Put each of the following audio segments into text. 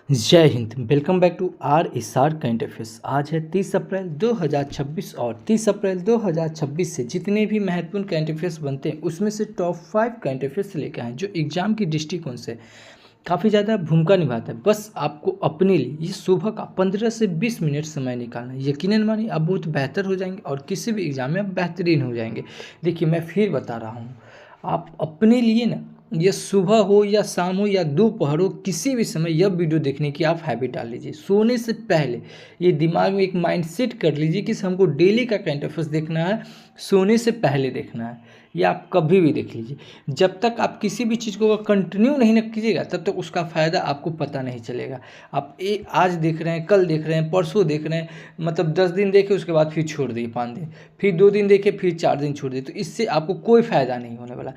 जय हिंद। Welcome back to RSR current affairs. आज है 30 अप्रैल 2026 और 30 अप्रैल 2026 से जितने भी महत्वपूर्ण करंट अफेयर्स बनते हैं उसमें से टॉप 5 करंट अफेयर्स लेकर आए जो एग्जाम की दृष्टिकोण से काफ़ी ज़्यादा भूमिका निभाता है। बस आपको अपने लिए ये सुबह का 15 से 20 मिनट समय निकालना है। यकीनन मानिए आप बहुत बेहतर हो जाएंगे और किसी भी एग्जाम में आप बेहतरीन हो जाएंगे। देखिए मैं फिर बता रहा हूँ, आप अपने लिए ना ये सुबह हो या शाम हो या दोपहर हो किसी भी समय यह वीडियो देखने की आप हैबिट डाल लीजिए। सोने से पहले ये दिमाग में एक माइंड सेट कर लीजिए कि हमको डेली का करंट अफेयर्स देखना है, सोने से पहले देखना है। या आप कभी भी देख लीजिए। जब तक आप किसी भी चीज़ को कंटिन्यू नहीं न कीजिएगा तब तक उसका फ़ायदा आपको पता नहीं चलेगा। आप आज देख रहे हैं, कल देख रहे हैं, परसों देख रहे हैं, मतलब 10 दिन देखे उसके बाद फिर छोड़ दिए 5 दिन, फिर 2 दिन देखे, फिर 4 दिन छोड़ दिए, तो इससे आपको कोई फ़ायदा नहीं होने वाला।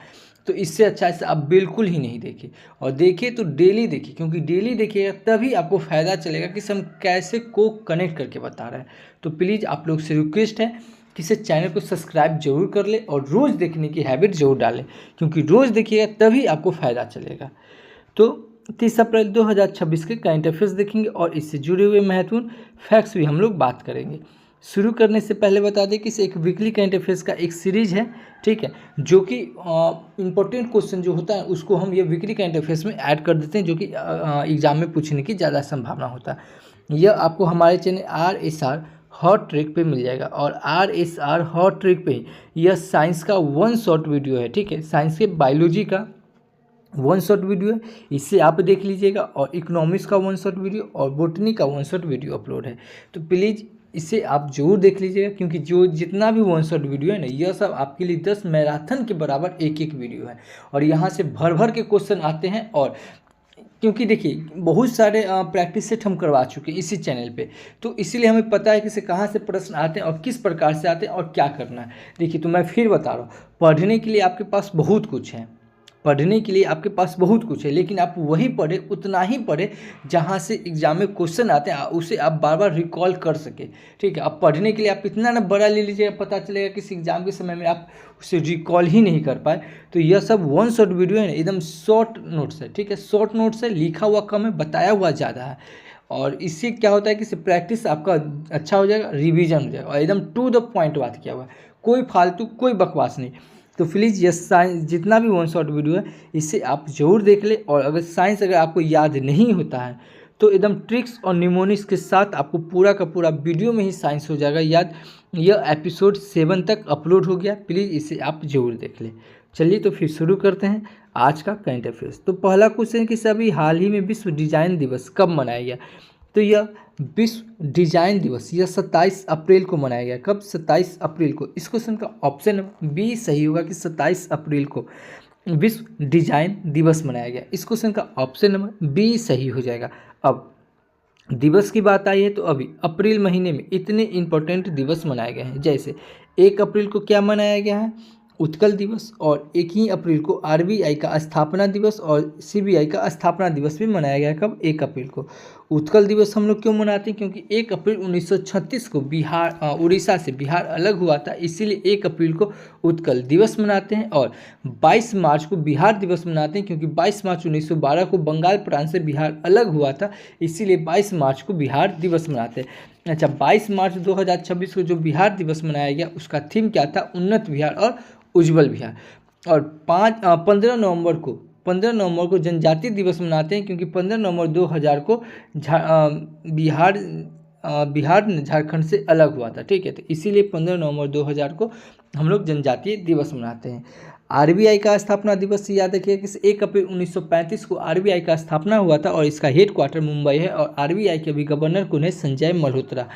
तो इससे अच्छा है आप बिल्कुल ही नहीं देखिए, और देखिए तो डेली देखिए, क्योंकि डेली देखिएगा तभी आपको फ़ायदा चलेगा कि हम कैसे को कनेक्ट करके बता रहे हैं। तो प्लीज़ आप लोग से रिक्वेस्ट है कि इस चैनल को सब्सक्राइब जरूर कर ले और रोज़ देखने की हैबिट जरूर डालें, क्योंकि रोज़ देखिएगा तभी आपको फ़ायदा चलेगा। तो 30 अप्रैल 2026 के करंट अफेयर्स देखेंगे और इससे जुड़े हुए महत्वपूर्ण फैक्ट्स भी हम लोग बात करेंगे। शुरू करने से पहले बता दें कि इस एक वीकली करंट अफेयर्स का एक सीरीज है, ठीक है, जो कि इम्पोर्टेंट क्वेश्चन जो होता है उसको हम ये वीकली करंट अफेयर्स में ऐड कर देते हैं, जो कि एग्जाम में पूछने की ज़्यादा संभावना होता है। यह आपको हमारे चैनल RSR हॉट ट्रिक पे मिल जाएगा, और RSR हॉट ट्रिक पे यह साइंस का 1 शॉर्ट वीडियो है, ठीक है, साइंस के बायोलॉजी का 1 शॉर्ट वीडियो है, इससे आप देख लीजिएगा, और इकोनॉमिक्स का 1 शॉर्ट वीडियो और बोटनी का 1 शॉर्ट वीडियो अपलोड है। तो प्लीज़ इसे आप जरूर देख लीजिएगा, क्योंकि जो जितना भी 1 शॉट वीडियो है ना, यह सब आपके लिए 10 मैराथन के बराबर एक एक वीडियो है, और यहाँ से भर भर के क्वेश्चन आते हैं। और क्योंकि देखिए बहुत सारे प्रैक्टिस सेट हम करवा चुके हैं इसी चैनल पे, तो इसीलिए हमें पता है कि से कहाँ से प्रश्न आते हैं और किस प्रकार से आते हैं और क्या करना है। देखिए तो मैं फिर बता रहा हूँ, पढ़ने के लिए आपके पास बहुत कुछ है, पढ़ने के लिए आपके पास बहुत कुछ है, लेकिन आप वही पढ़े, उतना ही पढ़े जहाँ से एग्जाम में क्वेश्चन आते हैं उसे आप बार बार रिकॉल कर सके, ठीक है। अब पढ़ने के लिए आप इतना ना बड़ा ले लीजिएगा, पता चलेगा कि एग्जाम के समय में आप उसे रिकॉल ही नहीं कर पाए। तो यह सब 1 शॉट वीडियो है ना, एकदम शॉर्ट नोट्स है, ठीक है, शॉर्ट नोट्स है, लिखा हुआ कम है, बताया हुआ ज़्यादा है, और इससे क्या होता है कि प्रैक्टिस आपका अच्छा हो जाएगा, रिविजन हो जाएगा, और एकदम टू द पॉइंट बात किया हुआ है, कोई फालतू कोई बकवास नहीं। तो प्लीज़ ये साइंस जितना भी 1 शॉट वीडियो है इसे आप जरूर देख ले। और अगर साइंस अगर आपको याद नहीं होता है तो एकदम ट्रिक्स और निमोनिक्स के साथ आपको पूरा का पूरा वीडियो में ही साइंस हो जाएगा याद। यह एपिसोड 7 तक अपलोड हो गया, प्लीज़ इसे आप जरूर देख लें। चलिए तो फिर शुरू करते हैं आज का करंट अफेयर्स। तो पहला क्वेश्चन है कि सभी हाल ही में विश्व डिजाइन दिवस कब मनाया गया। तो यह विश्व डिजाइन दिवस यह 27 अप्रैल को मनाया गया। कब? 27 अप्रैल को। इस क्वेश्चन का ऑप्शन बी सही होगा कि 27 अप्रैल को विश्व डिजाइन दिवस मनाया गया। इस क्वेश्चन का ऑप्शन नंबर बी सही हो जाएगा। अब दिवस की बात आई है तो अभी अप्रैल महीने में इतने इंपॉर्टेंट दिवस मनाए गए हैं, जैसे 1 अप्रैल को क्या मनाया गया है? उत्कल दिवस, और 1 ही अप्रैल को RBI का स्थापना दिवस और CBI का स्थापना दिवस भी मनाया गया है। कब? 1 अप्रैल को। उत्कल दिवस हम लोग क्यों मनाते हैं? क्योंकि 1 अप्रैल 1936 को उड़ीसा से बिहार अलग हुआ था, इसीलिए 1 अप्रैल को उत्कल दिवस मनाते हैं। और 22 मार्च को बिहार दिवस मनाते हैं, क्योंकि 22 मार्च 1912 को बंगाल प्रांत से बिहार अलग हुआ था, इसीलिए 22 मार्च को बिहार दिवस मनाते हैं। अच्छा, 22 मार्च 2026 को जो बिहार दिवस मनाया गया उसका थीम क्या था? उन्नत बिहार और उज्जवल बिहार। और 15 नवंबर को जनजातीय दिवस मनाते हैं, क्योंकि 15 नवंबर 2000 को बिहार झारखंड से अलग हुआ था, ठीक है, तो इसीलिए 15 नवंबर 2000 को हम लोग जनजातीय दिवस मनाते हैं। RBI का स्थापना दिवस याद रखिए कि 1 अप्रैल 1935 को RBI का स्थापना हुआ था, और इसका हेड क्वार्टर मुंबई है, और RBI के अभी गवर्नर कौन है? संजय मल्होत्रा।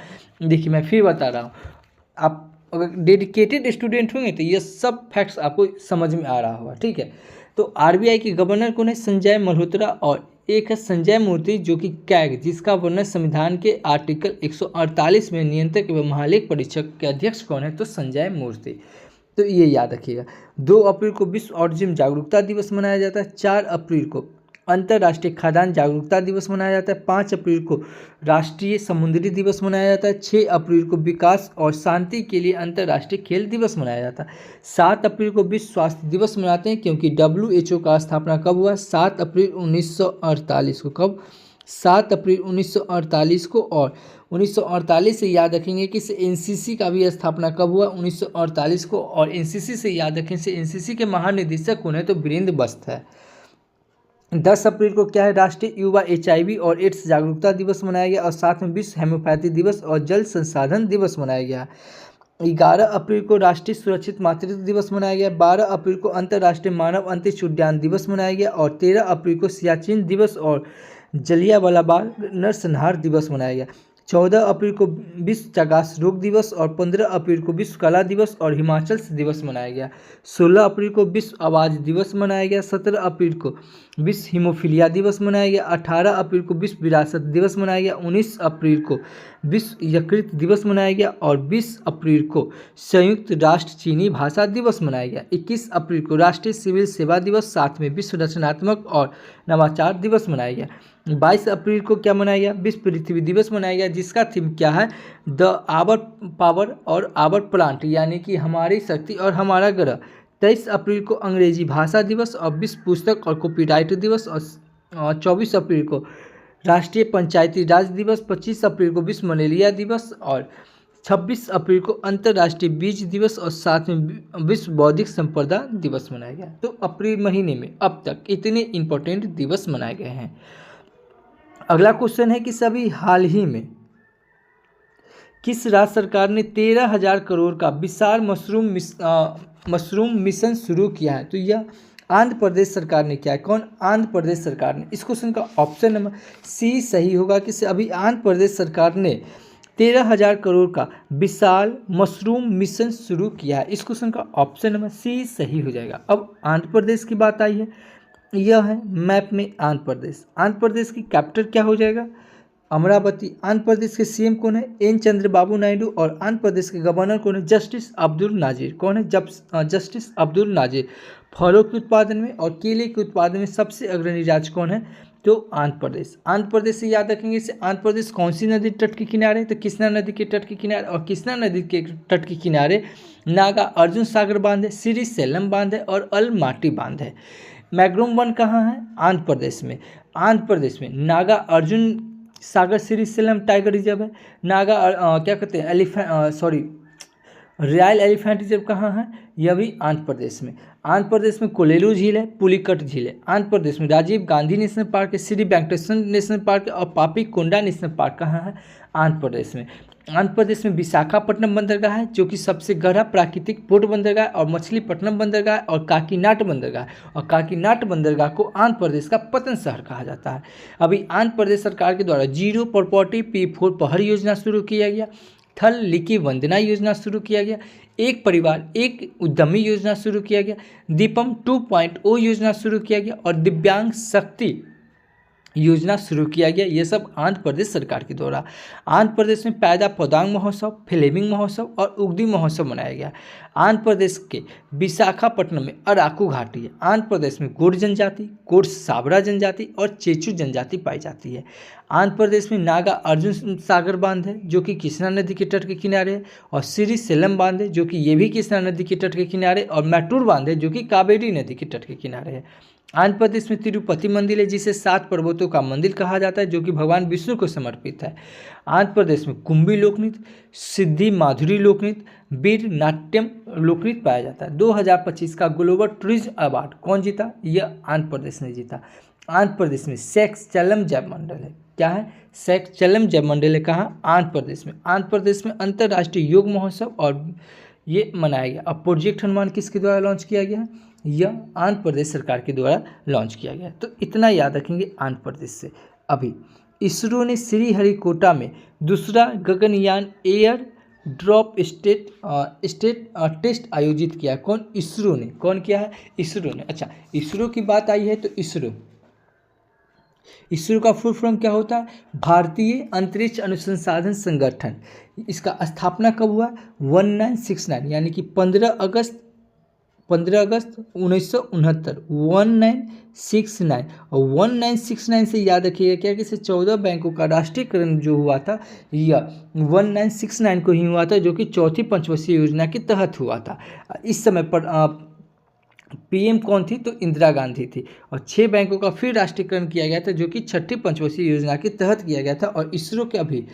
देखिए मैं फिर बता रहा हूँ, आप अगर डेडिकेटेड स्टूडेंट होंगे तो ये सब फैक्ट्स आपको समझ में आ रहा होगा, ठीक है। तो RBI के गवर्नर कौन है? संजय मल्होत्रा। और एक है संजय मूर्ति, जो कि कैग, जिसका वर्णन संविधान के आर्टिकल 148 में नियंत्रक एवं महालेख परीक्षक के अध्यक्ष कौन है? तो संजय मूर्ति। तो ये याद रखिएगा। 2 अप्रैल को विश्व ऑटिज्म जागरूकता दिवस मनाया जाता है। 4 अप्रैल को अंतर्राष्ट्रीय खाद्यान्न जागरूकता दिवस मनाया जाता है। 5 अप्रैल को राष्ट्रीय समुद्री दिवस मनाया जाता है। 6 अप्रैल को विकास और शांति के लिए अंतर्राष्ट्रीय खेल दिवस मनाया जाता है। 7 अप्रैल को विश्व स्वास्थ्य दिवस मनाते हैं, क्योंकि WHO का स्थापना कब हुआ? 7 अप्रैल 1948 को। कब? 7 अप्रैल 1948 को। और 1948 से याद रखेंगे कि एनसीसी का भी स्थापना कब हुआ, 1948 को। और एनसीसी से याद रखें, से एनसीसी के महानिदेशक कौन है, तो वीरेंद्र बस्त है। 10 अप्रैल को क्या है, राष्ट्रीय युवा HIV और एड्स जागरूकता दिवस मनाया गया। और साथ में विश्व हेम्योपैथी दिवस और जल संसाधन दिवस मनाया गया। 11 अप्रैल को राष्ट्रीय सुरक्षित मातृत्व दिवस मनाया गया। 12 अप्रैल को अंतर्राष्ट्रीय मानव अंतरिक्ष उद्यान दिवस मनाया गया। और 13 अप्रैल को सियाचिन दिवस और जलियांवाला बाग नरसंहार दिवस मनाया गया। 14 अप्रैल को विश्व चागास रोग दिवस और 15 अप्रैल को विश्व कला दिवस और हिमाचल दिवस मनाया गया। 16 अप्रैल को विश्व आवाज़ दिवस मनाया गया। 17 अप्रैल को विश्व हीमोफीलिया दिवस मनाया गया। 18 अप्रैल को विश्व विरासत दिवस मनाया गया। 19 अप्रैल को विश्व यकृत दिवस मनाया गया। और 20 अप्रैल को संयुक्त राष्ट्र चीनी भाषा दिवस मनाया गया। 21 अप्रैल को राष्ट्रीय सिविल सेवा दिवस, साथ में विश्व रचनात्मक और नवाचार दिवस मनाया गया। 22 अप्रैल को क्या मनाया गया, विश्व पृथ्वी दिवस मनाया गया, जिसका थीम क्या है, द आवर पावर और आवर प्लांट, यानी कि हमारी शक्ति और हमारा ग्रह। 23 अप्रैल को अंग्रेजी भाषा दिवस और विश्व पुस्तक और कॉपीराइट दिवस। और 24 अप्रैल को राष्ट्रीय पंचायती राज दिवस। 25 अप्रैल को विश्व मलेरिया दिवस। और 26 अप्रैल को अंतर्राष्ट्रीय बीज दिवस। और साथ में विश्व बौद्धिक संपदा दिवस मनाया गया। तो अप्रैल महीने में अब तक इतने इंपॉर्टेंट दिवस मनाए गए हैं। अगला क्वेश्चन है कि सभी हाल ही में किस राज्य सरकार ने 13,000 करोड़ का विशाल मशरूम मिशन शुरू किया है, तो यह आंध्र प्रदेश सरकार ने किया है। कौन, आंध्र प्रदेश सरकार ने। इस क्वेश्चन का ऑप्शन नंबर सी सही होगा कि अभी आंध्र प्रदेश सरकार ने 13,000 करोड़ का विशाल मशरूम मिशन शुरू किया है। इस क्वेश्चन का ऑप्शन नंबर सी सही हो जाएगा। अब आंध्र प्रदेश की बात आई है, यह है मैप में आंध्र प्रदेश। आंध्र प्रदेश की कैपिटल क्या हो जाएगा, अमरावती। आंध्र प्रदेश के सीएम कौन है, एन चंद्रबाबू नायडू। और आंध्र प्रदेश के गवर्नर कौन है, जस्टिस अब्दुल नाजिर। कौन है, जस्टिस अब्दुल नाजिर। फलों के उत्पादन में और केले के उत्पादन में सबसे अग्रणी राज्य कौन है, तो आंध्र प्रदेश। आंध्र प्रदेश से याद रखेंगे, इसे आंध्र प्रदेश कौन सी नदी तट के किनारे, तो कृष्णा नदी के तट के किनारे। और कृष्णा नदी के तट के किनारे नागा अर्जुन सागर बांध है, श्री सेलम बांध है और अलमाटी बांध है। मैग्रोम वन कहाँ है, आंध्र प्रदेश में। आंध्र प्रदेश में नागा अर्जुन सागर श्री सेलम टाइगर रिजर्व है। क्या कहते हैं रॉयल एलिफेंट रिजर्व कहाँ है, यह भी आंध्र प्रदेश में। आंध्र प्रदेश में कोलेरू झील है, पुलिकट झील है। आंध्र प्रदेश में राजीव गांधी नेशनल पार्क है, श्री वेंकटेश्वर नेशनल पार्क है। और पापी कोंडा नेशनल पार्क कहाँ है, आंध्र प्रदेश में। आंध्र प्रदेश में विशाखापट्टनम बंदरगाह है, जो कि सबसे गहरा प्राकृतिक पोर्ट बंदरगाह है। और मछलीपट्टनम बंदरगाह और काकीनाड बंदरगाह है। और काकीनाड बंदरगाह को आंध्र प्रदेश का पतन शहर कहा जाता है। अभी आंध्र प्रदेश सरकार के द्वारा जीरो प्रॉपर्टी P4 पहल योजना शुरू किया गया। थल लिखी वंदना योजना शुरू किया गया। एक परिवार एक उद्यमी योजना शुरू किया गया। दीपम 2.0 योजना शुरू किया गया। और दिव्यांग शक्ति योजना शुरू किया गया। ये सब आंध्र प्रदेश सरकार के द्वारा। आंध्र प्रदेश में पैदा पौदांग महोत्सव, फ्लेमिंग महोत्सव और उगदी महोत्सव मनाया गया। आंध्र प्रदेश के विशाखापट्टनम में अराकू घाटी है। आंध्र प्रदेश में गोंड जनजाति, कोर्स साबरा जनजाति और चेचू जनजाति पाई जाती है। आंध्र प्रदेश में नागा अर्जुन सागर बांध है, जो कि कृष्णा नदी के तट के किनारे है। और श्री सेलम बांध है, जो कि ये भी कृष्णा नदी के तट के किनारे। और मैटूर बांध है, जो कि कावेरी नदी के तट के किनारे है। आंध्र प्रदेश में तिरुपति मंदिर है, जिसे 7 पर्वतों का मंदिर कहा जाता है, जो कि भगवान विष्णु को समर्पित है। आंध्र प्रदेश में कुंभी लोकनृत्य, सिद्धि माधुरी नृत्य, वीर नाट्यम लोकनृत्य पाया जाता है। 2025 का ग्लोबल टूरिज्म अवार्ड कौन जीता, यह आंध्र प्रदेश ने जीता। आंध्र प्रदेश में शेखाचलम जैव मंडल है। क्या है, शेखाचलम जैव मंडल है कहाँ, आंध्र प्रदेश में। आंध्र प्रदेश में अंतर्राष्ट्रीय योग महोत्सव और ये मनाया गया। अब प्रोजेक्ट हनुमान किसके द्वारा लॉन्च किया गया है, यह आंध्र प्रदेश सरकार के द्वारा लॉन्च किया गया। तो इतना याद रखेंगे आंध्र प्रदेश से। अभी इसरो ने श्रीहरिकोटा में दूसरा गगनयान एयर ड्रॉप टेस्ट आयोजित किया। कौन, इसरो ने। कौन किया है, इसरो ने। अच्छा, इसरो की बात आई है तो इसरो का फुल फॉर्म क्या होता है, भारतीय अंतरिक्ष अनुसंधान संगठन। इसका स्थापना कब हुआ, 1969 यानी कि 15 अगस्त 1969 1969। और 1969 से याद रखिएगा क्या कि इसे 14 बैंकों का राष्ट्रीयकरण जो हुआ था, यह 1969 को ही हुआ था, जो कि चौथी पंचवर्षीय योजना के तहत हुआ था। इस समय पर पीएम कौन थी? तो इंदिरा गांधी थी। और 6 बैंकों का फिर राष्ट्रीयकरण किया गया था, जो कि छठी पंचवर्षीय योजना के तहत किया गया था। और इसरो के अभी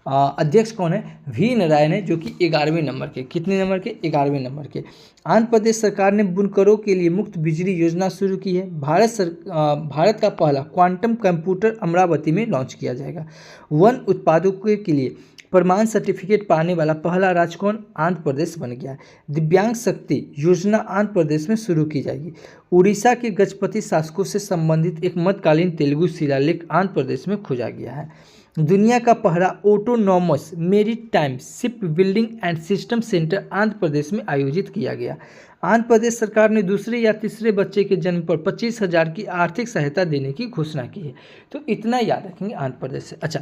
अध्यक्ष कौन है? वी नारायण है, जो कि 11वें नंबर के। कितने नंबर के? 11वें नंबर के। आंध्र प्रदेश सरकार ने बुनकरों के लिए मुफ्त बिजली योजना शुरू की है। भारत का पहला क्वांटम कंप्यूटर अमरावती में लॉन्च किया जाएगा। वन उत्पादकों के लिए प्रमाण सर्टिफिकेट पाने वाला पहला राज्य कौन? आंध्र प्रदेश बन गया है। दिव्यांग शक्ति योजना आंध्र प्रदेश में शुरू की जाएगी। उड़ीसा के गजपति शासकों से संबंधित एक मध्यकालीन तेलुगु शिलालेख आंध्र प्रदेश में खोजा गया है। दुनिया का पहला autonomous maritime ship building and system centre Andhra Pradesh में आयोजित किया गया। आंध्र प्रदेश सरकार ने दूसरे या तीसरे बच्चे के जन्म पर 25,000 की आर्थिक सहायता देने की घोषणा की है। तो इतना याद रखेंगे आंध्र प्रदेश से। अच्छा,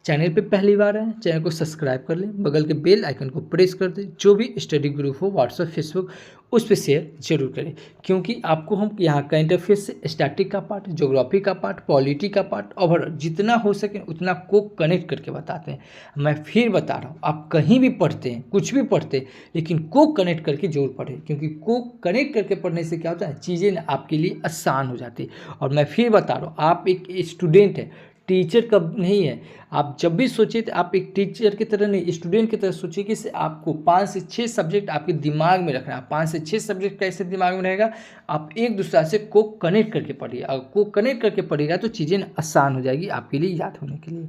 चैनल पे पहली बार आए, चैनल को सब्सक्राइब कर लें, बगल के बेल आइकन को प्रेस कर दें। जो भी स्टडी ग्रुप हो व्हाट्सएप फेसबुक उस पर शेयर जरूर करें, क्योंकि आपको हम यहाँ करंट अफेयर्स से स्टैटिक का पार्ट, ज्योग्राफी का पार्ट, पॉलिटी का पार्ट और जितना हो सके उतना को कनेक्ट करके बताते हैं। मैं फिर बता रहा हूँ, आप कहीं भी पढ़ते हैं, कुछ भी पढ़ते हैं, लेकिन को कनेक्ट करके जरूर पढ़ें, क्योंकि को कनेक्ट करके पढ़ने से क्या होता है, चीज़ें आपके लिए आसान हो जाती है। और मैं फिर बता रहा हूँ, आप एक स्टूडेंट हैं, टीचर कब नहीं है। आप जब भी सोचिए तो आप एक टीचर की तरह नहीं, स्टूडेंट की तरह सोचिए कि आपको 5 से 6 सब्जेक्ट आपके दिमाग में रखना है। 5 से 6 सब्जेक्ट कैसे दिमाग में रहेगा? आप एक दूसरे से को कनेक्ट करके पढ़िए। अगर को कनेक्ट करके पढ़िएगा तो चीज़ें आसान हो जाएगी आपके लिए याद होने के लिए।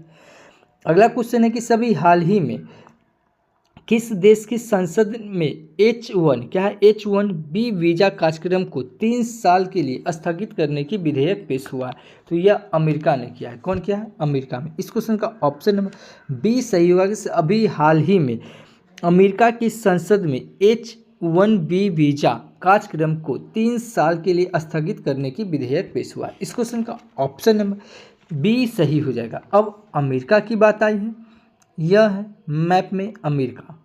अगला क्वेश्चन है कि सभी हाल ही में किस देश की संसद में H1 क्या है, H1B वीजा कार्यक्रम को 3 साल के लिए स्थगित करने की विधेयक पेश हुआ है? तो यह अमेरिका ने किया है। कौन किया है? अमेरिका में। इस क्वेश्चन का ऑप्शन नंबर बी सही होगा कि अभी हाल ही में अमेरिका की संसद में H1B वीजा कार्यक्रम को 3 साल के लिए स्थगित करने की विधेयक पेश हुआ है। इस क्वेश्चन का ऑप्शन नंबर बी सही हो जाएगा। अब अमेरिका की बात आई है, यह है मैप में अमेरिका।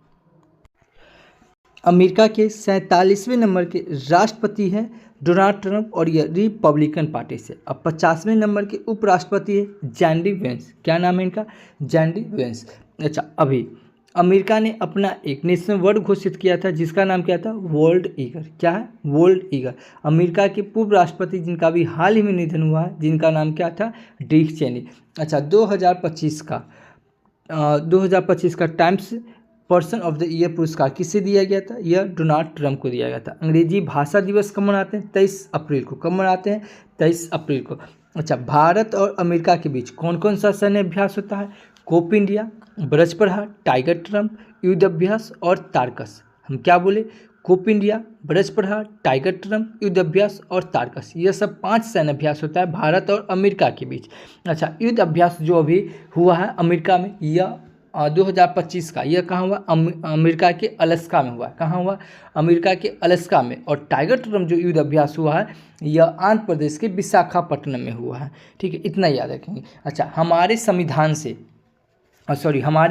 अमेरिका के 47वें नंबर के राष्ट्रपति हैं डोनाल्ड ट्रंप और यह रिपब्लिकन पार्टी से। अब 50वें नंबर के उपराष्ट्रपति है जैंडी वेंस। क्या नाम है इनका? जैंडी वेंस। अच्छा, अभी अमेरिका ने अपना एक नेशनल वर्ड घोषित किया था, जिसका नाम क्या था? World eager. क्या है? World eager. अमेरिका के पूर्व राष्ट्रपति जिनका भी हाल ही में निधन हुआ है, जिनका नाम क्या था? Dick Cheney. अच्छा, 2025 का Times person of the year पुरस्कार किसे दिया गया था? यह डोनाल्ड ट्रंप को दिया गया था। अंग्रेजी भाषा दिवस कब मनाते हैं? 23 अप्रैल को। कब मनाते हैं? 23 अप्रैल को। अच्छा, भारत और अमेरिका के बीच कौन कौन सा सैन्य अभ्यास होता है? कोप इंडिया, ब्रज प्रहार, टाइगर ट्रंप, युद्ध अभ्यास और तारकस। हम क्या बोले? कोप इंडिया, ब्रज प्रहार, टाइगर ट्रंप, युद्ध अभ्यास और तारकस। यह सब 5 सैन्य अभ्यास होता है भारत और अमेरिका के बीच। अच्छा, युद्ध अभ्यास जो अभी हुआ है अमेरिका में, यह 2025 का, यह कहाँ हुआ? अमेरिका के अलास्का में हुआ। कहाँ हुआ? अमेरिका के अलास्का में। और टाइगर ट्रंप जो युद्ध अभ्यास हुआ है, यह आंध्र प्रदेश के विशाखापट्टनम में हुआ है। ठीक है, इतना याद रखेंगे। अच्छा, हमारे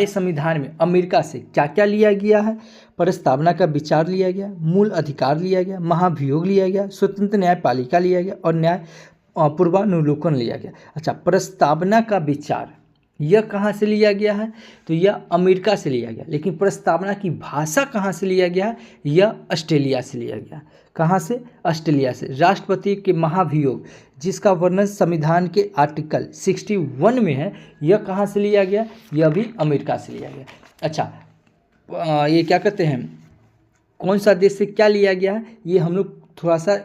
संविधान में अमेरिका से क्या क्या लिया गया है? प्रस्तावना का विचार लिया गया, मूल अधिकार लिया गया, महाभियोग लिया गया, स्वतंत्र न्यायपालिका लिया गया और न्याय पूर्वानुलोकन लिया गया। अच्छा, प्रस्तावना का विचार यह कहाँ से लिया गया है? तो यह अमेरिका से लिया गया। लेकिन प्रस्तावना की भाषा कहाँ से लिया गया है? यह ऑस्ट्रेलिया से लिया गया। कहाँ से? ऑस्ट्रेलिया से। राष्ट्रपति के महाभियोग जिसका वर्णन संविधान के आर्टिकल 61 में है, यह कहाँ से लिया गया? यह भी अमेरिका से लिया गया। अच्छा, ये क्या कहते हैं, कौन सा देश से क्या लिया गया है, ये हम लोग थोड़ा सा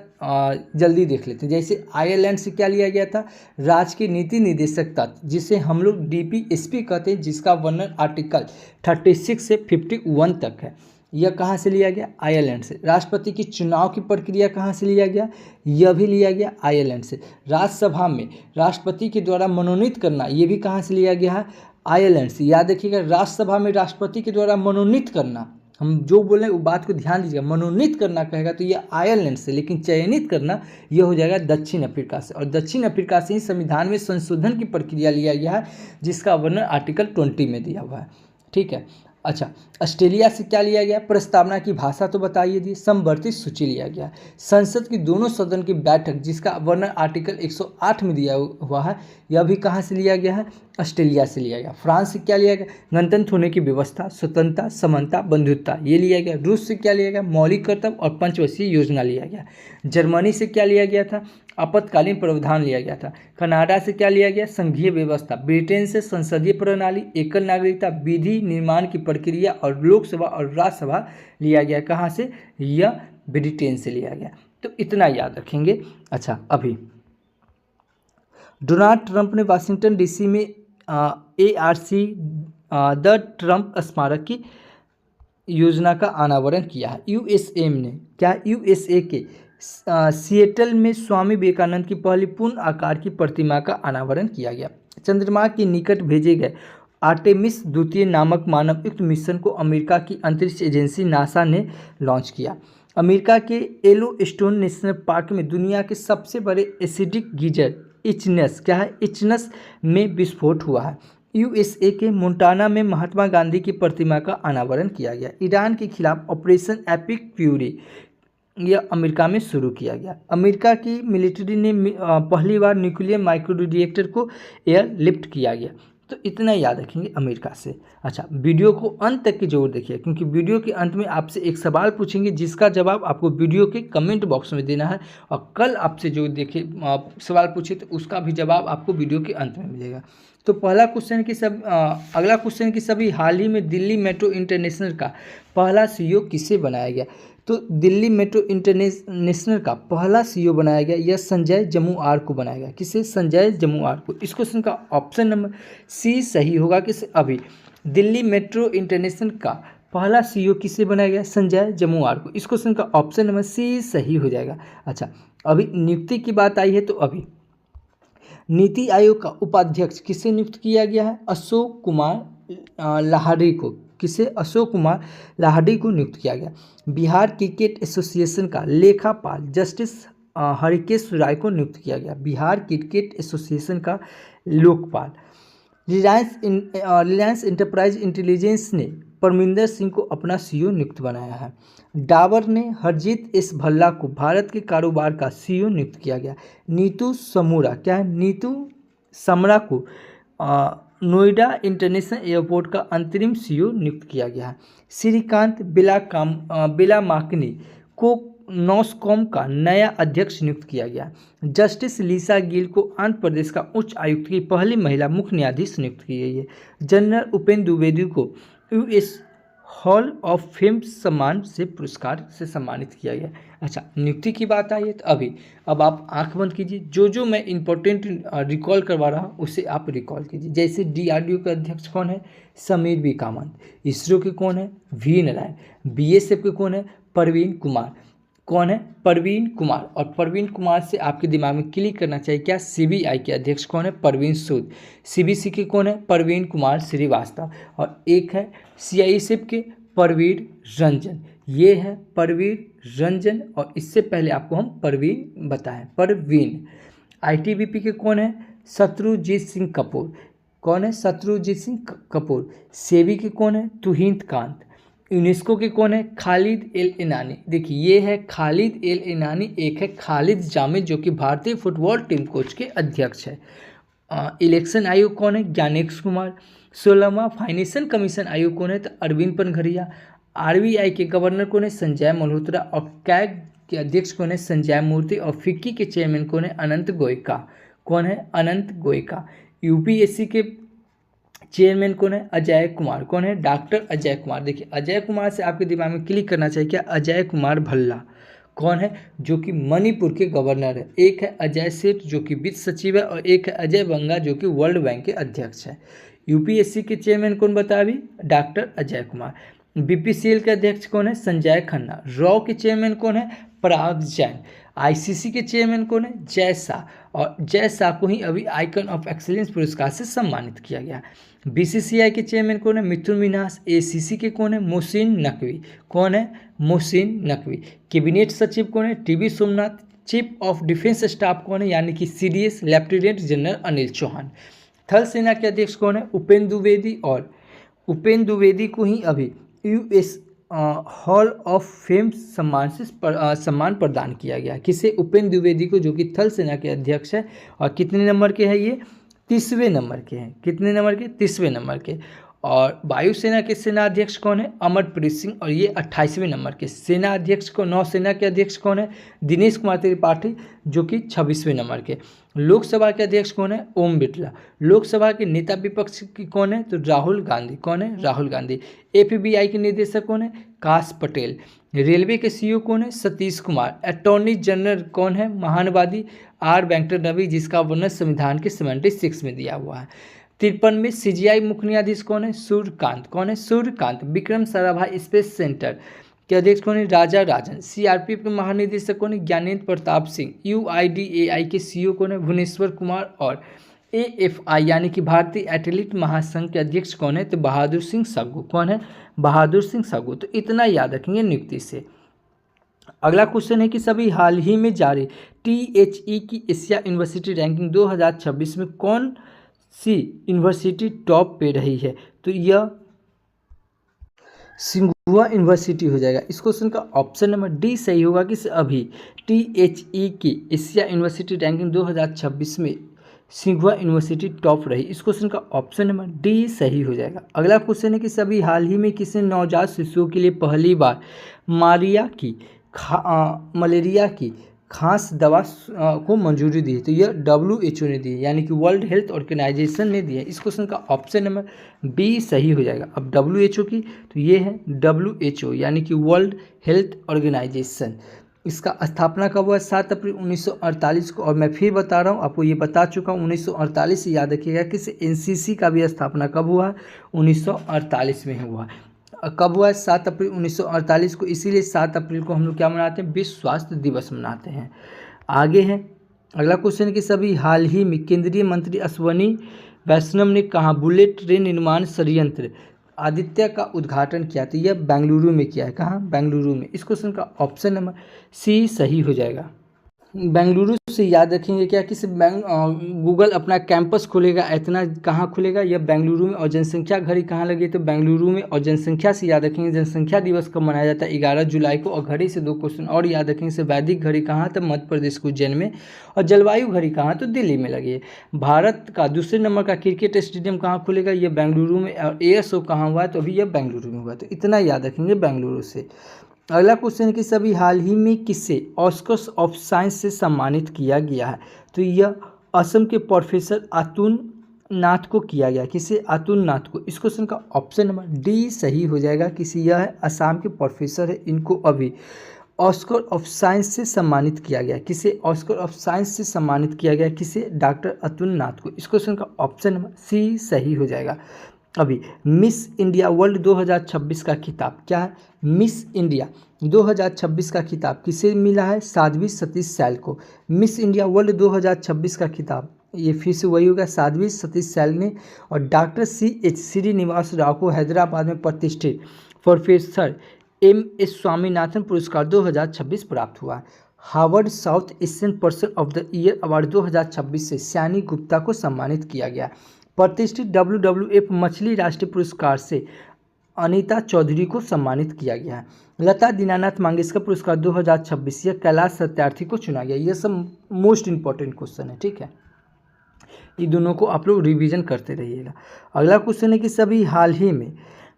जल्दी देख लेते हैं। जैसे आयरलैंड से क्या लिया गया था? राज्य के नीति निदेशक तत्व, जिसे हम लोग DPSP कहते हैं, जिसका वर्णन आर्टिकल 36 से 51 तक है। यह कहाँ से लिया गया? आयरलैंड से। राष्ट्रपति की चुनाव की प्रक्रिया कहाँ से लिया गया? यह भी लिया गया आयरलैंड से। राज्यसभा में राष्ट्रपति के द्वारा मनोनीत करना, यह भी कहाँ से लिया गया है? आयरलैंड से। याद रखिएगा, राज्यसभा में राष्ट्रपति के द्वारा मनोनीत करना, हम जो बोले वो बात को ध्यान दीजिएगा। मनोनीत करना कहेगा तो यह आयरलैंड से, लेकिन चयनित करना यह हो जाएगा दक्षिण अफ्रीका से। और दक्षिण अफ्रीका से ही संविधान में संशोधन की प्रक्रिया लिया गया है, जिसका वर्णन आर्टिकल 20 में दिया हुआ है। ठीक है। अच्छा, ऑस्ट्रेलिया से क्या लिया गया? प्रस्तावना की भाषा तो बताइए दी, समवर्ती सूची लिया गया। संसद की दोनों सदन की बैठक, जिसका वर्णन आर्टिकल 108 में दिया हुआ है, यह भी कहाँ से लिया गया है? ऑस्ट्रेलिया से लिया गया। फ्रांस से क्या लिया गया? गणतंत्र होने की व्यवस्था, स्वतंत्रता, समानता, बंधुत्वता, ये लिया गया। रूस से क्या लिया गया? मौलिक कर्तव्य और पंचवर्षीय योजना लिया गया। जर्मनी से क्या लिया गया था? आपातकालीन प्रावधान लिया गया था। कनाडा से क्या लिया गया? संघीय व्यवस्था। ब्रिटेन से संसदीय प्रणाली, एकल नागरिकता, विधि निर्माण की प्रक्रिया और लोकसभा और राज्यसभा लिया गया। कहाँ से? यह ब्रिटेन से लिया गया। तो इतना याद रखेंगे। अच्छा, अभी डोनाल्ड ट्रंप ने वाशिंगटन डीसी में ARC द ट्रंप स्मारक की योजना का अनावरण किया है। USA ने क्या? USA के सिएटल में स्वामी विवेकानंद की पहली पूर्ण आकार की प्रतिमा का अनावरण किया गया। चंद्रमा के निकट भेजे गए आर्टेमिस द्वितीय नामक मानवयुक्त मिशन को अमेरिका की अंतरिक्ष एजेंसी नासा ने लॉन्च किया। अमेरिका के येलोस्टोन नेशनल पार्क में दुनिया के सबसे बड़े एसिडिक गीजर इचनस क्या है? इचनस में विस्फोट हुआ है। USA के मोंटाना में महात्मा गांधी की प्रतिमा का अनावरण किया गया। ईरान के खिलाफ ऑपरेशन एपिक फ्यूरी यह अमेरिका में शुरू किया गया। अमेरिका की मिलिट्री ने पहली बार न्यूक्लियर माइक्रो रिएक्टर को एयर लिफ्ट किया गया। तो इतना याद रखेंगे अमेरिका से। अच्छा, वीडियो को अंत तक की जरूर देखिए, क्योंकि वीडियो के अंत में आपसे एक सवाल पूछेंगे जिसका जवाब आपको वीडियो के कमेंट बॉक्स में देना है, और कल आपसे जो देखे सवाल पूछे तो उसका भी जवाब आपको वीडियो के अंत में मिलेगा। तो पहला क्वेश्चन की अगला क्वेश्चन की सभी हाल ही में दिल्ली मेट्रो इंटरनेशनल का पहला CEO किसे बनाया गया? तो दिल्ली मेट्रो इंटरनेशनल का पहला CEO बनाया गया, यह संजय जमुआर को बनाया गया। किसे? संजय जमुआर को। इस क्वेश्चन का ऑप्शन नंबर C सही होगा। किसे? अभी दिल्ली मेट्रो इंटरनेशनल का पहला CEO किसे बनाया गया? संजय जमुआर को। इस क्वेश्चन का ऑप्शन नंबर C सही हो जाएगा। अच्छा, अभी नियुक्ति की बात आई है, तो अभी नीति आयोग का उपाध्यक्ष किसे नियुक्त किया गया है? अशोक कुमार लाहिड़ी को। किसे? अशोक कुमार लाहिड़ी को नियुक्त किया गया। बिहार क्रिकेट एसोसिएशन का लेखापाल जस्टिस हरिकेश राय को नियुक्त किया गया। बिहार क्रिकेट एसोसिएशन का लोकपाल। रिलायंस इंटरप्राइज इंटेलिजेंस ने परमिंदर सिंह को अपना CEO नियुक्त बनाया है। डाबर ने हरजीत S भल्ला को भारत के कारोबार का CEO नियुक्त किया गया। नीतू समूरा क्या है? नीतू समरा को नोएडा इंटरनेशनल एयरपोर्ट का अंतरिम CEO नियुक्त किया गया है। श्रीकांत बेलामाकनी को नॉस्कॉम का नया अध्यक्ष नियुक्त किया गया। जस्टिस लीसा गिल को आंध्र प्रदेश का उच्च आयुक्त की पहली महिला मुख्य न्यायाधीश नियुक्त की गई है। जनरल उपेंद्र द्विवेदी को US हॉल ऑफ फेम सम्मान से पुरस्कार से सम्मानित किया गया। अच्छा, नियुक्ति की बात आई है, तो अब आप आंख बंद कीजिए। जो मैं इंपॉर्टेंट रिकॉल करवा रहा हूँ उसे आप रिकॉल कीजिए। जैसे DRDO के अध्यक्ष कौन है? समीर बी कामत। इसरो के कौन है? V नारायण। BSF के कौन है? परवीन कुमार। कौन है? परवीन कुमार। और परवीन कुमार से आपके दिमाग में क्लिक करना चाहिए क्या? CBI के अध्यक्ष कौन है? परवीन सूद। CBC के कौन है? परवीन कुमार श्रीवास्तव। और एक है CISF के परवीर रंजन। ये है परवीर रंजन, और इससे पहले आपको हम परवीन बताएं, परवीन। ITBP के कौन है? शत्रुजीत सिंह कपूर। कौन है? शत्रुजीत सिंह कपूर। सेबी के कौन है? तुहिन कांत। यूनेस्को के कौन है? खालिद एल इनानी। देखिए, ये है खालिद एल इनानी। एक है खालिद जामिद जो कि भारतीय फुटबॉल टीम कोच के अध्यक्ष है। इलेक्शन आयोग कौन है? ज्ञानेश कुमार। 16वां फाइनेंशियल कमीशन आयोग कौन है? तो अरविंद पनघरिया। RBI के गवर्नर कौन है? संजय मल्होत्रा। और कैग के अध्यक्ष कौन है? संजय मूर्ति। और फिक्की के चेयरमैन कौन है? अनंत गोयका। कौन है? अनंत गोयका। UPSC के चेयरमैन कौन है? अजय कुमार। कौन है? डॉक्टर अजय कुमार। देखिए, अजय कुमार से आपके दिमाग में क्लिक करना चाहिए क्या? अजय कुमार भल्ला। कौन है? जो कि मणिपुर के गवर्नर है। एक है अजय सेठ जो कि वित्त सचिव है, और एक है अजय बंगा जो कि वर्ल्ड बैंक के अध्यक्ष है। UPSC के चेयरमैन कौन बता? अभी डॉक्टर अजय कुमार। BPCL के अध्यक्ष कौन है? संजय खन्ना। रॉ के चेयरमैन कौन है? पराग जैन। ICC के चेयरमैन कौन है? जय शाह। और जय शाह को ही अभी आइकन ऑफ एक्सीलेंस पुरस्कार से सम्मानित किया गया। BCCI के चेयरमैन कौन है? मिथुन मिन्हास। ACC के कौन है? मोहसिन नकवी। कौन है? मोहसिन नकवी। कैबिनेट सचिव कौन है? TB Somnath. Chief of defence staff कौन है? यानी कि CDS lieutenant general Anil Chauhan. थल सेना के अध्यक्ष कौन है? उपेंद्र द्विवेदी। और उपेंद्र द्विवेदी को ही अभी US हॉल ऑफ फेम सम्मान प्रदान किया गया। किसे? उपेंद्र द्विवेदी को, जो कि थल सेना के अध्यक्ष है। और कितने नंबर के है ये? 30वें नंबर के हैं। कितने नंबर के? 30वें नंबर के। और वायुसेना के सेना अध्यक्ष कौन है? अमरप्रीत सिंह, और ये 28वें नंबर के। सेना अध्यक्ष को, नौसेना के अध्यक्ष कौन है? दिनेश कुमार त्रिपाठी, जो कि 26वें नंबर के। लोकसभा के अध्यक्ष कौन है? ओम बिरला। लोकसभा के नेता विपक्ष की कौन है? तो राहुल गांधी। कौन है? राहुल गांधी। एफबीआई के निदेशक कौन है? काश पटेल। रेलवे के सीईओ कौन है? सतीश कुमार। अटॉर्नी जनरल कौन है? महानवादी आर वेंकट रवि, जिसका वर्णन संविधान के 76 में दिया हुआ है। 53 में सीजीआई मुख्य न्यायाधीश कौन है? सूर्यकांत। कौन है? सूर्यकांत। विक्रम साराभाई स्पेस सेंटर के अध्यक्ष कौन है? राजा राजन। सीआरपीएफ के महानिदेशक कौन है? ज्ञानेंद्र प्रताप सिंह। यूआईडीएआई के सीईओ कौन है? भुवनेश्वर कुमार। और एएफआई यानी कि भारतीय एथलीट महासंघ के अध्यक्ष कौन है? तो बहादुर सिंह सग्गू। कौन है? बहादुर सिंह सग्गू। तो इतना याद रखेंगे नियुक्ति से। अगला क्वेश्चन है कि सभी हाल ही में जारी टीएचई की एशिया यूनिवर्सिटी रैंकिंग 2026 में कौन सी यूनिवर्सिटी टॉप पे रही है? तो यह सिंघुआ यूनिवर्सिटी हो जाएगा। इस क्वेश्चन का ऑप्शन नंबर डी सही होगा कि अभी टीएचई की एशिया यूनिवर्सिटी रैंकिंग 2026 में सिंघुआ यूनिवर्सिटी टॉप रही। इस क्वेश्चन का ऑप्शन नंबर डी सही हो जाएगा। अगला क्वेश्चन है कि सभी हाल ही में किसने नवजात शिशुओं के लिए पहली बार मलेरिया की खास दवा को मंजूरी दी है? तो यह WHO ने दी है, यानी कि वर्ल्ड हेल्थ ऑर्गेनाइजेशन ने दी है। इस क्वेश्चन का ऑप्शन नंबर बी सही हो जाएगा। अब WHO की, तो ये है WHO यानी कि वर्ल्ड हेल्थ ऑर्गेनाइजेशन। इसका स्थापना कब हुआ? 7 अप्रैल 1948 को। और मैं फिर बता रहा हूँ, आपको ये बता चुका हूँ, 1948 याद रखिएगा। कि NCC का भी स्थापना कब हुआ? 1948 में हुआ। कब हुआ है? 7 अप्रैल 1948 को। इसीलिए 7 अप्रैल को हम लोग क्या मनाते हैं? विश्व स्वास्थ्य दिवस मनाते हैं। आगे है अगला क्वेश्चन कि सभी हाल ही में केंद्रीय मंत्री अश्विनी वैष्णव ने कहा बुलेट ट्रेन निर्माण संयंत्र आदित्य का उद्घाटन किया? तो यह बेंगलुरु में किया है। कहाँ? बेंगलुरु में। इस क्वेश्चन का ऑप्शन नंबर सी सही हो जाएगा। बेंगलुरु से याद रखेंगे क्या कि गूगल अपना कैंपस खोलेगा, इतना कहाँ खुलेगा? यह बेंगलुरु में। और जनसंख्या घड़ी कहाँ लगी? तो बेंगलुरु में। और जनसंख्या से याद रखेंगे, जनसंख्या दिवस कब मनाया जाता है? 11 जुलाई को। और घड़ी से 2 क्वेश्चन और याद रखेंगे से वैदिक घड़ी कहाँ? तो मध्य प्रदेश के उज्जैन में। और जलवायु घड़ी कहाँ? तो दिल्ली में लगी है। भारत का दूसरे नंबर का क्रिकेट स्टेडियम कहाँ खुलेगा? यह बेंगलुरु में। और एयर शो कहाँ हुआ है? तो अभी यह बेंगलुरु में हुआ। तो इतना याद रखेंगे बेंगलुरु से। अगला क्वेश्चन है कि सभी हाल ही में किसे ऑस्कर ऑफ साइंस से सम्मानित किया गया है? तो यह असम के प्रोफेसर अतुल नाथ को किया गया। किसे? अतुल नाथ को। इस क्वेश्चन का ऑप्शन नंबर डी सही हो जाएगा। किसी यह है असम के प्रोफेसर है, इनको अभी ऑस्कर ऑफ साइंस से सम्मानित किया गया। किसे? ऑस्कर ऑफ साइंस से सम्मानित किया गया। किसे? डॉक्टर अतुल नाथ को। इस क्वेश्चन का ऑप्शन नंबर सी सही हो जाएगा। अभी मिस इंडिया वर्ल्ड 2026 का खिताब क्या है? मिस इंडिया 2026 का खिताब किसे मिला है? साध्वी सतीश सैल को। मिस इंडिया वर्ल्ड 2026 का खिताब ये फिर से वही होगा, साध्वी सतीश सैल ने। और डॉक्टर CH श्रीनिवास राव को हैदराबाद में प्रतिष्ठित प्रोफेसर MS स्वामीनाथन पुरस्कार 2026 प्राप्त हुआ है। Harvard south Asian person of the year award 2026 से सैनी गुप्ता को सम्मानित किया गया। प्रतिष्ठित WWF मछली राष्ट्रीय पुरस्कार से अनीता चौधरी को सम्मानित किया गया है। लता दीनानाथ मंगेशकर पुरस्कार 2026 यह कैलाश सत्यार्थी को चुना गया। यह सब मोस्ट इंपॉर्टेंट क्वेश्चन है, ठीक है। ये दोनों को आप लोग रिवीजन करते रहिएगा। अगला क्वेश्चन है कि सभी हाल ही में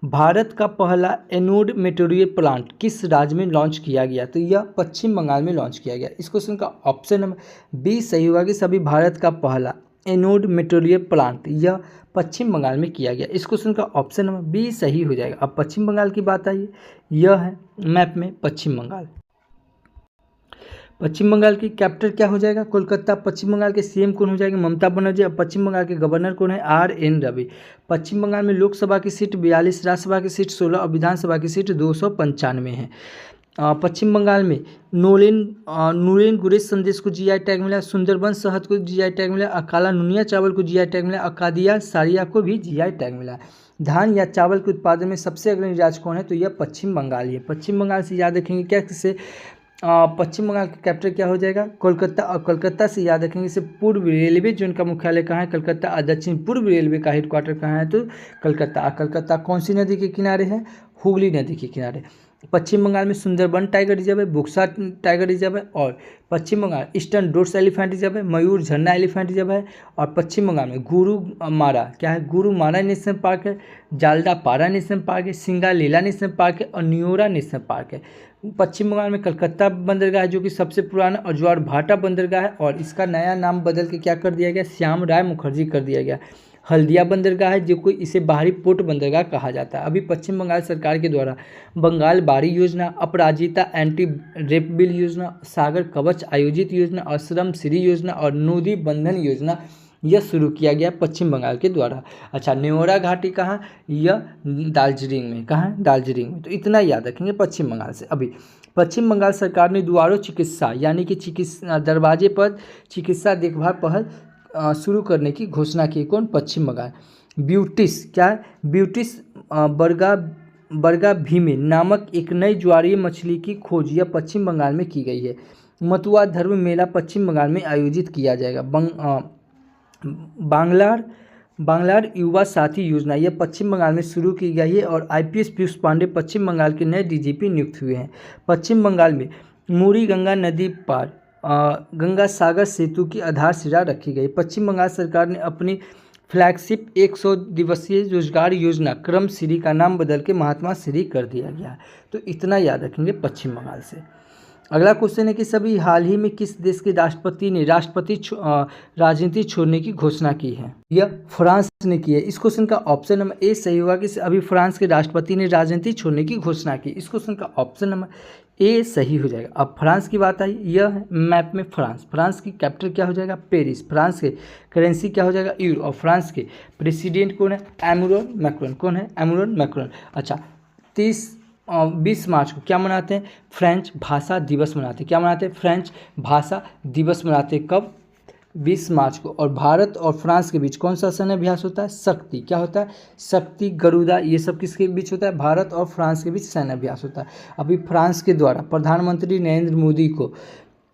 भारत का पहला एनोड मटेरियल प्लांट किस राज्य में लॉन्च किया गया? तो यह पश्चिम बंगाल में लॉन्च किया गया। इस क्वेश्चन का ऑप्शन नंबर बी सही होगा कि सभी भारत का पहला एनोड मटेरियल प्लांट यह पश्चिम बंगाल में किया गया। इस क्वेश्चन का ऑप्शन नंबर बी सही हो जाएगा। अब पश्चिम बंगाल की बात आई, यह है मैप में पश्चिम बंगाल। पश्चिम बंगाल की कैपिटल क्या हो जाएगा? कोलकाता। पश्चिम बंगाल के CM कौन हो जाएंगे? ममता बनर्जी। अब पश्चिम बंगाल के गवर्नर कौन है? RN रवि। पश्चिम बंगाल में लोकसभा की सीट 42, राज्यसभा की सीट 16 और विधानसभा की सीट 295 है। पश्चिम बंगाल में नूरेन गुरेज संदेश को GI टैग मिला। सुंदरबन शहद को GI टैग मिला। अकाला नुनिया चावल को GI टैग मिला। अकादिया सारिया को भी GI टैग मिला। धान या चावल के उत्पादन में सबसे अग्रणी राज्य कौन है? तो यह पश्चिम बंगाल ही है। पश्चिम बंगाल से याद रखेंगे क्या? किसे? पश्चिम बंगाल का कैपिटल क्या हो जाएगा? कोलकाता। और कोलकाता से याद रखेंगे से पूर्व रेलवे जो उनका मुख्यालय कहाँ है? कलकत्ता। और दक्षिण पूर्व रेलवे का हेडक्वार्टर कहाँ है? तो कलकत्ता। कलकत्ता कौन सी नदी के किनारे है? हुगली नदी के किनारे। पश्चिम बंगाल में सुंदरबन टाइगर रिजर्व है, बुक्सा टाइगर रिजर्व है, और Paschim Bengal eastern Dooars elephant reserve है, मयूर झरना एलिफेंट रिजर्व है, और पश्चिम बंगाल में गुरुमारा क्या है, गुरुमारा नेशनल पार्क है, जालदापारा नेशनल पार्क है, सिंगालीला नेशनल पार्क है, और न्योरा नेशनल पार्क है। पश्चिम बंगाल में कलकत्ता बंदरगाह है जो कि सबसे पुराना, और ज्वार भाटा बंदरगाह है, और इसका नया नाम बदल के क्या कर दिया गया, श्याम राय मुखर्जी कर दिया गया। हल्दिया बंदरगाह है जो कि इसे बाहरी पोर्ट बंदरगाह कहा जाता है। अभी पश्चिम बंगाल सरकार के द्वारा बंगाल बाड़ी योजना, अपराजिता एंटी रेप बिल योजना, सागर कवच आयोजित योजना, और श्रम श्री योजना और नोदी बंधन योजना यह शुरू किया गया पश्चिम बंगाल के द्वारा। अच्छा, न्योरा घाटी कहाँ, यह दार्जिलिंग में, कहाँ है, दार्जिलिंग में। तो इतना याद रखेंगे पश्चिम बंगाल से। अभी पश्चिम बंगाल सरकार ने दुआरों चिकित्सा यानी कि चिकित्सा दरवाजे पर चिकित्सा देखभाल पहल शुरू करने की घोषणा की। कौन, पश्चिम बंगाल। ब्यूटिस क्या है, ब्यूटिस बर्गा भीमे नामक एक नई ज्वारीय मछली की खोज यह पश्चिम बंगाल में की गई है। मथुआ धर्म मेला पश्चिम बंगाल में आयोजित किया जाएगा। बांग्लार युवा साथी योजना यह पश्चिम बंगाल में शुरू की गई है, और आईपीएस पीयूष पांडे पश्चिम बंगाल के नए डीजीपी नियुक्त हुए हैं। पश्चिम बंगाल में मुरी गंगा नदी पार गंगा सागर सेतु की आधारशिला रखी गई। पश्चिम बंगाल सरकार ने अपनी फ्लैगशिप 100 दिवसीय रोजगार योजना क्रमश्री का नाम बदल के महात्मा श्री कर दिया गया। तो इतना याद रखेंगे पश्चिम बंगाल से। अगला क्वेश्चन है कि सभी हाल ही में किस देश के राष्ट्रपति ने राजनीति छोड़ने की घोषणा की है। यह फ्रांस ने की है। इस क्वेश्चन का ऑप्शन नंबर ए सही होगा कि अभी फ्रांस के राष्ट्रपति ने राजनीति छोड़ने की घोषणा की। इस क्वेश्चन का ऑप्शन नंबर ए सही हो जाएगा। अब फ्रांस की बात आई, यह है मैप में फ्रांस की कैपिटल क्या हो जाएगा, पेरिस। फ्रांस के करेंसी क्या हो जाएगा, यूरो। और फ्रांस के प्रेसिडेंट कौन है, एमैनुअल मैक्रोन। कौन है, एमैनुअल मैक्रोन। अच्छा, 20 मार्च को क्या मनाते हैं, फ्रेंच भाषा दिवस मनाते हैं। क्या मनाते हैं, फ्रेंच भाषा दिवस मनाते हैं। कब, 20 मार्च को। और भारत और फ्रांस के बीच कौन सा सैन्य अभ्यास होता है, शक्ति। क्या होता है, शक्ति, गरुड़ा, ये सब किसके बीच होता है, भारत और फ्रांस के बीच सैन्य अभ्यास होता है। अभी फ्रांस के द्वारा प्रधानमंत्री नरेंद्र मोदी को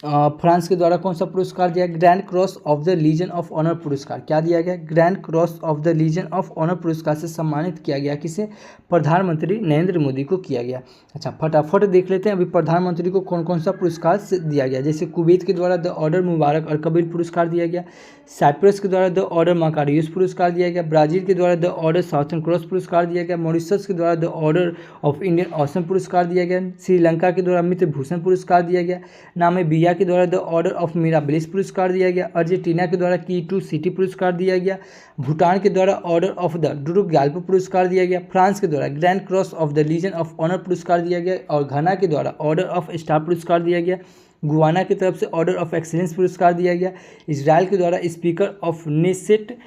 फ्रांस के द्वारा कौन सा पुरस्कार दिया, Grand Cross of the Legion of Honour पुरस्कार। क्या दिया गया, Grand Cross of the Legion of Honour पुरस्कार से सम्मानित किया गया। किसे, प्रधानमंत्री नरेंद्र मोदी को किया गया। अच्छा, फटाफट देख लेते हैं अभी प्रधानमंत्री को कौन कौन सा पुरस्कार दिया गया। जैसे कुवैत के द्वारा द ऑर्डर मुबारक और कबीर पुरस्कार दिया गया, साइप्रस के द्वारा द ऑर्डर माकारियोस पुरस्कार दिया गया, ब्राजील के द्वारा द ऑर्डर साउथर्न क्रॉस पुरस्कार दिया गया, मॉरिशस के द्वारा the order of Indian awesome पुरस्कार दिया गया, श्रीलंका के द्वारा मित्र भूषण पुरस्कार दिया गया, नामीबिया के द्वारा द ऑर्डर ऑफ मिराबिलिस पुरस्कार दिया गया, अर्जेंटीना के द्वारा की2 सिटी पुरस्कार दिया गया, भूटान के द्वारा Order of the Druk Gyalpo पुरस्कार दिया गया, फ्रांस के द्वारा Grand Cross of the Legion of Honour पुरस्कार दिया गया, और घाना के द्वारा ऑर्डर ऑफ स्टार पुरस्कार दिया गया, गुआना की तरफ से ऑर्डर ऑफ एक्सीलेंस पुरस्कार दिया गया, इजराइल के द्वारा स्पीकर ऑफ नेसेट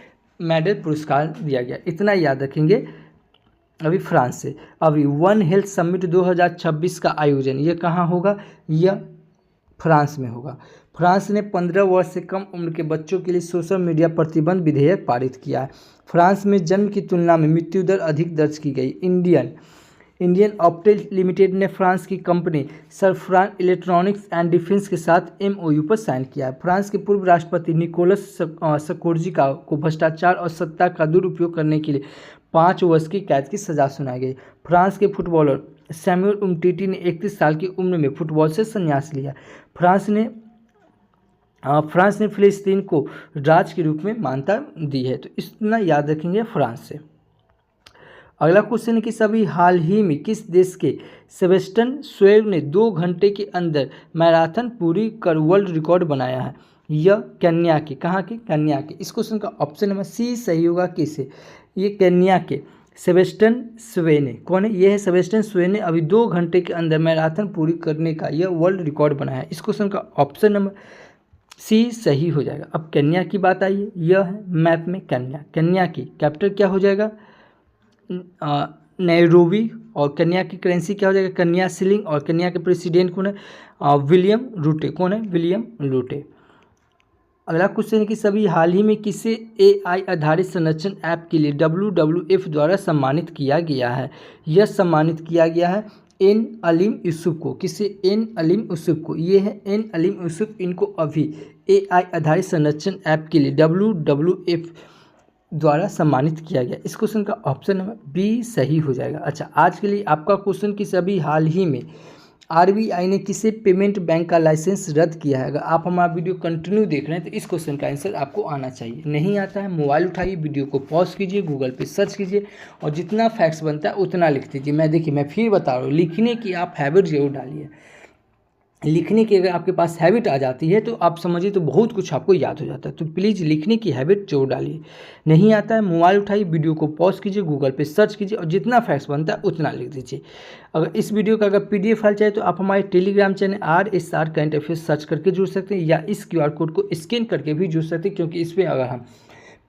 मेडल पुरस्कार दिया गया। इतना याद रखेंगे अभी फ्रांस से। अभी वन हेल्थ समिट 2026 का आयोजन यह कहाँ होगा, यह फ्रांस में होगा। फ्रांस ने 15 वर्ष से कम उम्र के बच्चों के लिए सोशल मीडिया प्रतिबंध विधेयक पारित किया है। फ्रांस में जन्म की तुलना में मृत्यु दर अधिक दर्ज की गई। इंडियन ऑप्टेल लिमिटेड ने फ्रांस की कंपनी सरफ्रान इलेक्ट्रॉनिक्स एंड डिफेंस के साथ एमओयू पर साइन किया है। फ्रांस के पूर्व राष्ट्रपति निकोलस सरकोजी को भ्रष्टाचार और सत्ता का दुरुपयोग करने के लिए 5 वर्ष की कैद की सजा सुनाई गई। फ्रांस के फुटबॉलर सैमुअल उमटीटी ने 31 साल की उम्र में फुटबॉल से संन्यास लिया। फ्रांस ने फिलिस्तीन को राज्य के रूप में मान्यता दी है। तो इतना याद रखेंगे फ्रांस से। अगला क्वेश्चन है कि सभी हाल ही में किस देश के सेबेस्टियन वेब ने 2 घंटे के अंदर मैराथन पूरी कर वर्ल्ड रिकॉर्ड बनाया है। यह केन्या के, कहाँ के, केन्या के। इस क्वेश्चन का ऑप्शन नंबर सी सही होगा। किसे, ये केन्या के सेबेस्टियन स्वे ने। कौन है, ये है सेबेस्टियन स्वे ने अभी 2 घंटे के अंदर मैराथन पूरी करने का यह वर्ल्ड रिकॉर्ड बनाया है। इस क्वेश्चन का ऑप्शन नंबर सी सही हो जाएगा। अब केन्या की बात आई है, यह है मैप में केन्या। केन्या की कैपिटल क्या हो जाएगा, नैरोबी। और केन्या की करेंसी क्या हो जाएगा, केन्या शिलिंग। और केन्या के प्रेसिडेंट कौन है, विलियम रूटे। कौन है, विलियम रूटे। अगला क्वेश्चन है कि सभी हाल ही में किसे एआई आधारित संरक्षण ऐप के लिए WWF द्वारा सम्मानित किया गया है। यह सम्मानित किया गया है एन अलीम यूसुफ को। किसे, एन अलीम यूसुफ को। ये है एन अलीम यूसुफ। इनको अभी एआई आधारित संरक्षण ऐप के लिए WWF द्वारा सम्मानित किया गया। इस क्वेश्चन का ऑप्शन नंबर बी सही हो जाएगा। अच्छा, आज के लिए आपका क्वेश्चन कि सभी हाल ही में आरबीआई ने किसे पेमेंट बैंक का लाइसेंस रद्द किया है। अगर आप हमारा वीडियो कंटिन्यू देख रहे हैं तो इस क्वेश्चन का आंसर आपको आना चाहिए। नहीं आता है, मोबाइल उठाइए, वीडियो को पॉज कीजिए, गूगल पे सर्च कीजिए और जितना फैक्ट्स बनता है उतना लिख दीजिए। मैं फिर बता रहा हूँ, लिखने की आप हैबिट जरूर डालिए। लिखने की अगर आपके पास हैबिट आ जाती है तो आप समझिए तो बहुत कुछ आपको याद हो जाता है। तो प्लीज़ लिखने की हैबिट जरूर डालिए। नहीं आता है, मोबाइल उठाइए, वीडियो को पॉज कीजिए, गूगल पे सर्च कीजिए और जितना फैक्ट्स बनता है उतना लिख दीजिए। अगर इस वीडियो का अगर PDF फाइल चाहिए तो आप हमारे Telegram channel RSR current affairs search करके जुड़ सकते हैं या इस QR कोड को स्कैन करके भी जुड़ सकते हैं, क्योंकि इस पर अगर हम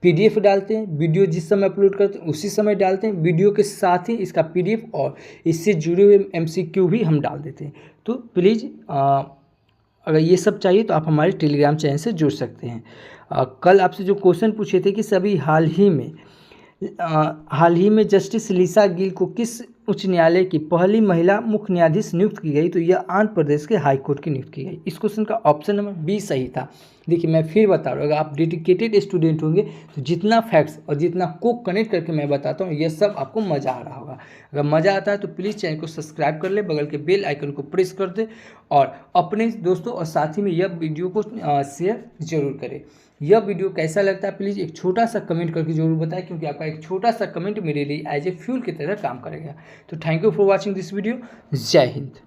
PDF डालते हैं, वीडियो जिस समय अपलोड करते हैं उसी समय डालते हैं, वीडियो के साथ ही इसका PDF और इससे जुड़े हुए MCQ भी हम डाल देते हैं। तो प्लीज़ अगर ये सब चाहिए तो आप हमारे टेलीग्राम चैनल से जुड़ सकते हैं। कल आपसे जो क्वेश्चन पूछे थे कि सभी हाल ही में जस्टिस लिसा गिल को किस उच्च न्यायालय की पहली महिला मुख्य न्यायाधीश नियुक्त की गई, तो यह आंध्र प्रदेश के हाई कोर्ट की नियुक्त की गई। इस क्वेश्चन का ऑप्शन नंबर बी सही था। देखिए, मैं फिर बता रहा हूँ, अगर आप डेडिकेटेड स्टूडेंट होंगे तो जितना फैक्ट्स और जितना को कनेक्ट करके मैं बताता हूँ ये सब आपको मज़ा आ रहा होगा। अगर मज़ा आता है तो प्लीज़ चैनल को सब्सक्राइब कर ले, बगल के बेल आइकन को प्रेस कर दे और अपने दोस्तों और साथी में यह वीडियो को शेयर जरूर करें। यह वीडियो कैसा लगता है प्लीज़ एक छोटा सा कमेंट करके जरूर बताएं, क्योंकि आपका एक छोटा सा कमेंट मेरे लिए एज ए फ्यूल की तरह काम करेगा। तो thank you for watching this video. जय हिंद।